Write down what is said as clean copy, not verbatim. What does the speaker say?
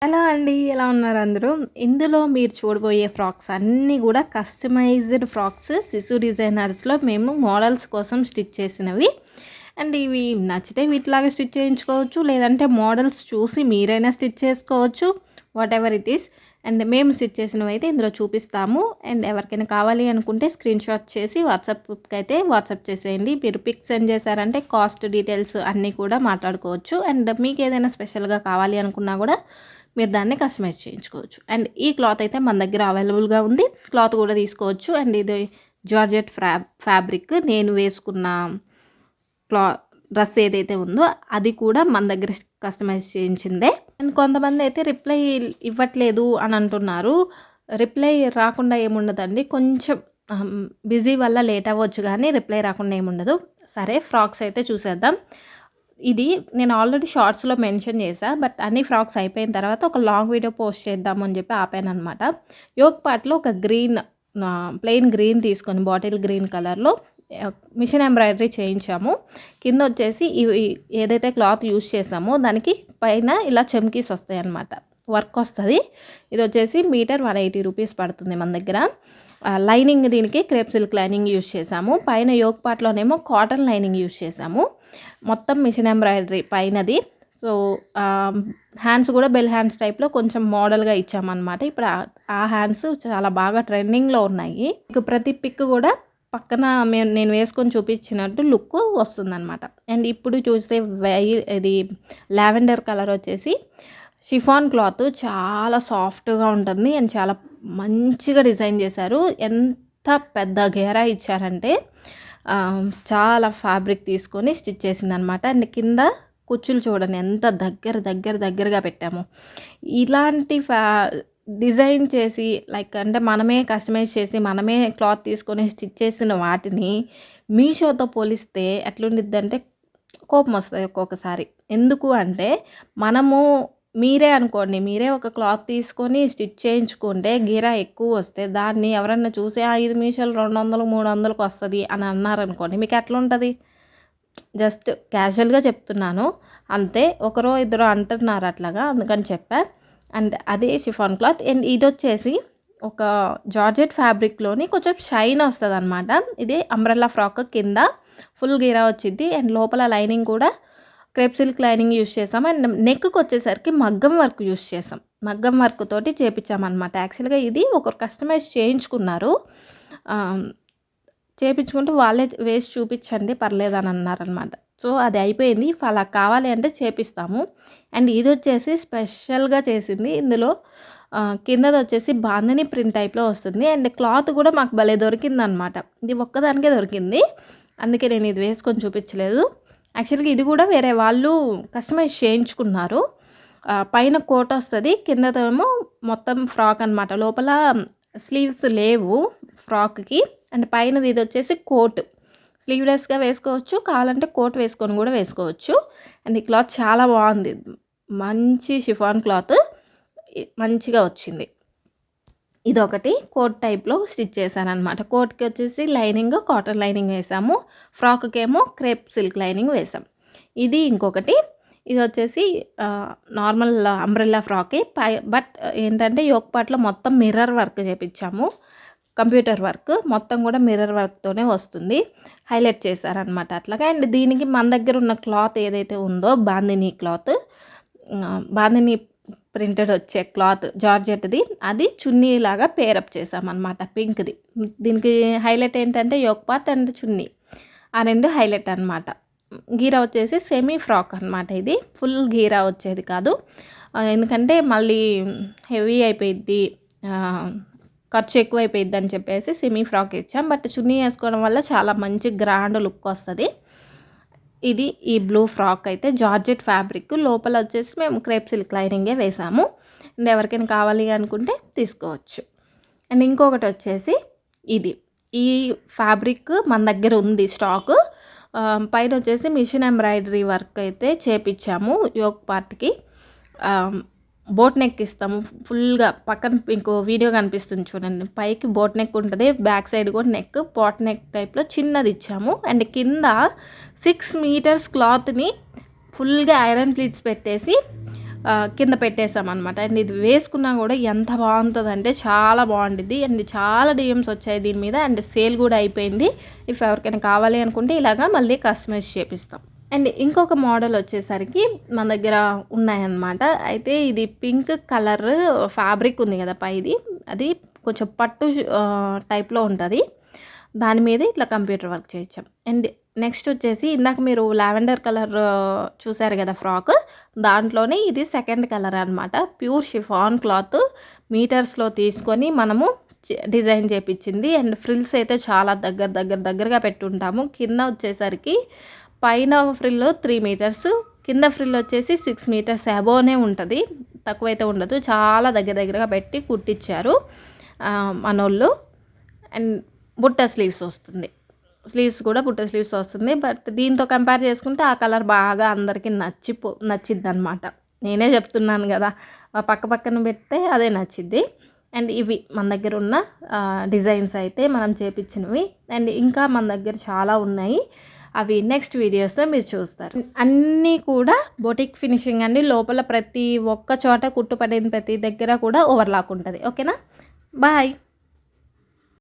Hello అండి. ఎలా ఉన్నారు అందరూ? ఇందులో మీరు చూడబోయే ఫ్రాక్స్ అన్నీ గూడా కస్టమైజ్డ్ ఫ్రాక్స్ శిశు డిజైనర్స్‌లో మేము మోడల్స్ కోసం స్టిచ్ చేసినవి. అండ్ ఇవి నచ్చితే వీటిలాగా స్టిచ్ చేయించుకోవచ్చు. లేదంటే మోడల్స్ చూసి మీరైనా స్టిచ్ చేసుకోవచ్చు. Whatever it is. అండ్ మేము స్టిచ్ చేసినవైతే ఇందులో చూపిస్తాము. అండ్ ఎవరికైనా కావాలి అనుకుంటే స్క్రీన్‌షాట్ చేసి వాట్సాప్‌కైతే వాట్సాప్ చేసేయండి. మీరు పిక్ సెండ్ చేశారంటే కాస్ట్ డీటెయిల్స్ అన్నీ కూడా మాట్లాడుకోవచ్చు. అండ్ మీకేదైనా స్పెషల్‌గా కావాలి అనుకున్నా గూడా మీరు దాన్ని కస్టమైజ్ చేయించుకోవచ్చు. అండ్ ఈ క్లాత్ అయితే మన దగ్గర అవైలబుల్‌గా ఉంది. క్లాత్ కూడా తీసుకోవచ్చు. అండ్ ఇది జార్జెట్ ఫ్యాబ్రిక్ నేను వేసుకున్న క్లా డ్రెస్ ఏదైతే ఉందో అది కూడా మన దగ్గర కస్టమైజ్ చేయించిందే. అండ్ కొంతమంది అయితే రిప్లై ఇవ్వట్లేదు అని అంటున్నారు. రిప్లై రాకుండా ఏముండదండి. కొంచెం బిజీ వల్ల లేట్ అవ్వచ్చు కానీ రిప్లై రాకుండా ఏముండదు. సరే ఫ్రాక్స్ అయితే చూసేద్దాం. ఇది నేను ఆల్రెడీ షార్ట్స్‌లో మెన్షన్ చేశా. బట్ అన్ని ఫ్రాక్స్ అయిపోయిన తర్వాత ఒక లాంగ్ వీడియో పోస్ట్ చేద్దాము అని చెప్పి ఆపాననమాట. యోక్ పార్ట్‌లో ఒక ప్లెయిన్ గ్రీన్ తీసుకొని బాటిల్ గ్రీన్ కలర్‌లో మిషన్ ఎంబ్రాయిడరీ చేయించాము. కింద వచ్చేసి ఇవి ఏదైతే క్లాత్ యూజ్ చేసామో దానికి పైన ఇలా చమ్కీస్ వస్తాయన్నమాట. వర్క్ వస్తది. ఇది వచ్చేసి మీటర్ 180 రూపీస్ పడుతుంది మన దగ్గర. లైనింగ్ దీనికి క్రేప్ సిల్క్ లైనింగ్ యూజ్ చేసాము. పైన యోక్ పార్ట్‌లోనేమో కాటన్ లైనింగ్ యూజ్ చేసాము. మొత్తం మిషన్ ఎంబ్రాయిడరీ పైనది. సో, హ్యాండ్స్ కూడా బెల్ హ్యాండ్స్ టైప్‌లో కొంచెం మోడల్‌గా ఇచ్చామన్నమాట. ఇప్పుడు ఆ హ్యాండ్స్ చాలా బాగా ట్రెండింగ్‌లో ఉన్నాయి. ఇక ప్రతి పిక్ కూడా పక్కన నేను వేసుకొని చూపించినట్టు లుక్ వస్తుందన్నమాట. అండ్ ఇప్పుడు చూస్తే ఇది లావెండర్ కలర్ వచ్చేసి షిఫాన్ క్లాత్ చాలా సాఫ్ట్‌గా ఉంటుంది. అండ్ చాలా మంచిగా డిజైన్ చేశారు. ఎంత పెద్ద గేరా ఇచ్చారంటే చాలా ఫ్యాబ్రిక్ తీసుకొని స్టిచ్ చేసిందనమాట. అండ్ కింద కుచ్చులు చూడండి ఎంత దగ్గరగా పెట్టాము. ఇలాంటి డిజైన్ చేసి అంటే మనమే కస్టమైజ్ చేసి మనమే క్లాత్ తీసుకొని స్టిచ్ చేసిన వాటిని మీషోతో పోలిస్తే ఎట్లుండిద్దంటే కోపం వస్తుంది ఒక్కొక్కసారి. ఎందుకు అంటే మీరే అనుకోండి, మీరే ఒక క్లాత్ తీసుకొని స్టిచ్ చేయించుకుంటే గిరా ఎక్కువ వస్తే దాన్ని ఎవరన్నా చూసి ఇది మీషోలో 200, 300కి వస్తది అని అన్నారనుకోండి, మీకు ఎట్లుంటది? జస్ట్ క్యాజువల్‌గా చెప్తున్నాను అంతే. ఒకరో ఇద్దరో అంటున్నారు అట్లాగా, అందుకని చెప్పా. అండ్ అదే షిఫాన్ క్లాత్. అండ్ ఇదొచ్చేసి ఒక జార్జెట్ ఫ్యాబ్రిక్‌లోని కొంచెం షైన్ వస్తదనమాట. ఇది అంబ్రెల్లా ఫ్రాక్ కింద ఫుల్ గీరా వచ్చిద్ది. అండ్ లోపల లైనింగ్ కూడా క్రేప్ సిల్క్ లైనింగ్ యూజ్ చేసాం. అండ్ నెక్‌కి వచ్చేసరికి మగ్గం వర్క్ యూజ్ చేసాం. మగ్గం వర్క్ తోటి చేపించామన్నమాట. యాక్చువల్‌గా ఇది ఒకరు కస్టమైజ్ చేయించుకున్నారు. చేపించుకుంటూ వాళ్ళే వేసి చూపించండి పర్లేదని అన్నారనమాట. సో, అది అయిపోయింది. అలా కావాలి అంటే చేపిస్తాము. అండ్ ఇది వచ్చేసి స్పెషల్‌గా చేసింది. ఇందులో కిందది వచ్చేసి బాందిని ప్రింట్ టైప్‌లో వస్తుంది. అండ్ క్లాత్ కూడా మాకు భలే దొరికిందనమాట. ఇది ఒక్కదానికే దొరికింది. అందుకే నేను ఇది వేసుకొని చూపించలేదు. యాక్చువల్‌గా ఇది కూడా వేరే వాళ్ళు కస్టమైజ్ చేయించుకున్నారు. పైన కోట్ వస్తది. కిందదేమో మొత్తం ఫ్రాక్ అనమాట. లోపల స్లీవ్స్ లేవు ఫ్రాక్‌కి. అండ్ పైనది ఇది వచ్చేసి కోట్. స్లీవ్‌లెస్‌గా వేసుకోవచ్చు. కావాలంటే కోట్ వేసుకొని కూడా వేసుకోవచ్చు. అండ్ ఈ క్లాత్ చాలా బాగుంది. మంచి షిఫాన్ క్లాత్ మంచిగా వచ్చింది. ఇదొకటి కోట్ టైప్‌లో స్టిచ్ చేశాననమాట. కోట్‌కి వచ్చేసి లైనింగ్ కాటన్ లైనింగ్ వేసాము. ఫ్రాక్‌కేమో క్రేప్ సిల్క్ లైనింగ్ వేసాం. ఇది ఇంకొకటి. ఇది వచ్చేసి నార్మల్ అంబ్రెల్లా ఫ్రాకే. బట్ ఏంటంటే యోక్ పార్ట్‌లో మొత్తం మిర్రర్ వర్క్ చేపించాము. కంప్యూటర్ వర్క్ మొత్తం కూడా మిర్రర్ వర్క్‌తోనే వస్తుంది. హైలైట్ చేశారనమాట అట్లాగా. అండ్ దీనికి మన దగ్గర ఉన్న క్లాత్ ఏదైతే ఉందో బాందిని క్లాత్, బాందిని ప్రింటెడ్ వచ్చే క్లాత్ జార్జెట్‌ది, అది చున్నీలాగా పేరప్ చేసామన్నమాట పింక్‌ది. దీనికి హైలైట్ ఏంటంటే యోక్ పార్ట్ అండ్ చున్నీ. ఆ 2 హైలైట్ అనమాట. గీరా వచ్చేసి సెమీ ఫ్రాక్ అనమాట ఇది. ఫుల్ గీరా వచ్చేది కాదు. ఎందుకంటే మళ్ళీ హెవీ అయిపోయిద్ది, ఖర్చు ఎక్కువైపోయిద్ది అని చెప్పేసి సెమీ ఫ్రాక్ ఇచ్చాం. బట్ చున్నీ వేసుకోవడం వల్ల చాలా మంచి గ్రాండ్ లుక్ వస్తది. ఇది ఈ బ్లూ ఫ్రాక్ అయితే జార్జెట్ ఫ్యాబ్రిక్. లోపల వచ్చేసి మేము క్రేప్ సిల్క్ లైనింగే వేసాము. అండ్ ఎవరికైనా కావాలి అనుకుంటే తీసుకోవచ్చు. అండ్ ఇంకొకటి వచ్చేసి ఇది. ఈ ఫ్యాబ్రిక్ మన దగ్గర ఉంది స్టాకు. పైన వచ్చేసి మిషన్ ఎంబ్రాయిడరీ వర్క్ అయితే చేపించాము యోక్ పార్ట్‌కి. బోట్ నెక్ ఇస్తాము ఫుల్‌గా. పక్కన మీకు వీడియో కనిపిస్తుంది చూడండి. పైకి బోట్ నెక్ ఉంటుంది. బ్యాక్ సైడ్ కూడా నెక్ పాట్ నెక్ టైప్‌లో చిన్నది ఇచ్చాము. అండ్ కింద 6 మీటర్స్ క్లాత్‌ని ఫుల్‌గా ఐరన్ ప్లీట్స్ పెట్టేసి కింద పెట్టేసామన్నమాట. అండ్ ఇది వేసుకున్నా కూడా ఎంత బాగుంటుందంటే చాలా బాగుంటుంది. అండ్ చాలా డిఎమ్స్ వచ్చాయి దీని మీద. అండ్ సేల్ కూడా అయిపోయింది. ఇఫ్ ఎవరికైనా కావాలి అనుకుంటే ఇలాగా మళ్ళీ కస్టమైజ్ చేపిస్తాం. అండ్ ఇంకొక మోడల్ వచ్చేసరికి మన దగ్గర ఉన్నాయన్నమాట. అయితే ఇది పింక్ కలర్ ఫ్యాబ్రిక్ ఉంది కదా పైది, అది కొంచెం పట్టు టైప్లో ఉంటుంది. దాని మీద ఇట్లా కంప్యూటర్ వర్క్ చేయించాం. అండ్ నెక్స్ట్ వచ్చేసి ఇందాక మీరు లావెండర్ కలర్ చూసారు కదా ఫ్రాక్, దాంట్లోనే ఇది సెకండ్ కలర్ అనమాట. ప్యూర్ షిఫాన్ క్లాత్ మీటర్స్లో తీసుకొని మనము డిజైన్ చేపించింది. అండ్ ఫ్రిల్స్ అయితే చాలా దగ్గరగా పెట్టుంటాము. కింద వచ్చేసరికి పైన ఫ్రిల్ 3 మీటర్స్, కింద ఫ్రిల్ వచ్చేసి 6 మీటర్స్ అబోనే ఉంటుంది, తక్కువైతే ఉండదు. చాలా దగ్గరగా పెట్టి కుట్టించారు మనోళ్ళు. అండ్ బుట్ట స్లీవ్స్ వస్తుంది, స్లీవ్స్ కూడా బుట్ట స్లీవ్స్ వస్తుంది. బట్ దీంతో కంపేర్ చేసుకుంటే ఆ కలర్ బాగా అందరికీ నచ్చిద్ది అనమాట. నేనే చెప్తున్నాను కదా, పక్కన పెడితే అదే నచ్చిద్ది. అండ్ ఇవి మన దగ్గర ఉన్న డిజైన్స్ అయితే మనం చేపించినవి. అండ్ ఇంకా మన దగ్గర చాలా ఉన్నాయి, అవి నెక్స్ట్ వీడియోస్లో మీరు చూస్తారు. అన్నీ కూడా బొటిక్ ఫినిషింగ్ అండి. లోపల ప్రతి ఒక్క చోట కుట్టుపడిన ప్రతి దగ్గర కూడా ఓవర్లాక్ ఉంటుంది. ఓకేనా, బాయ్.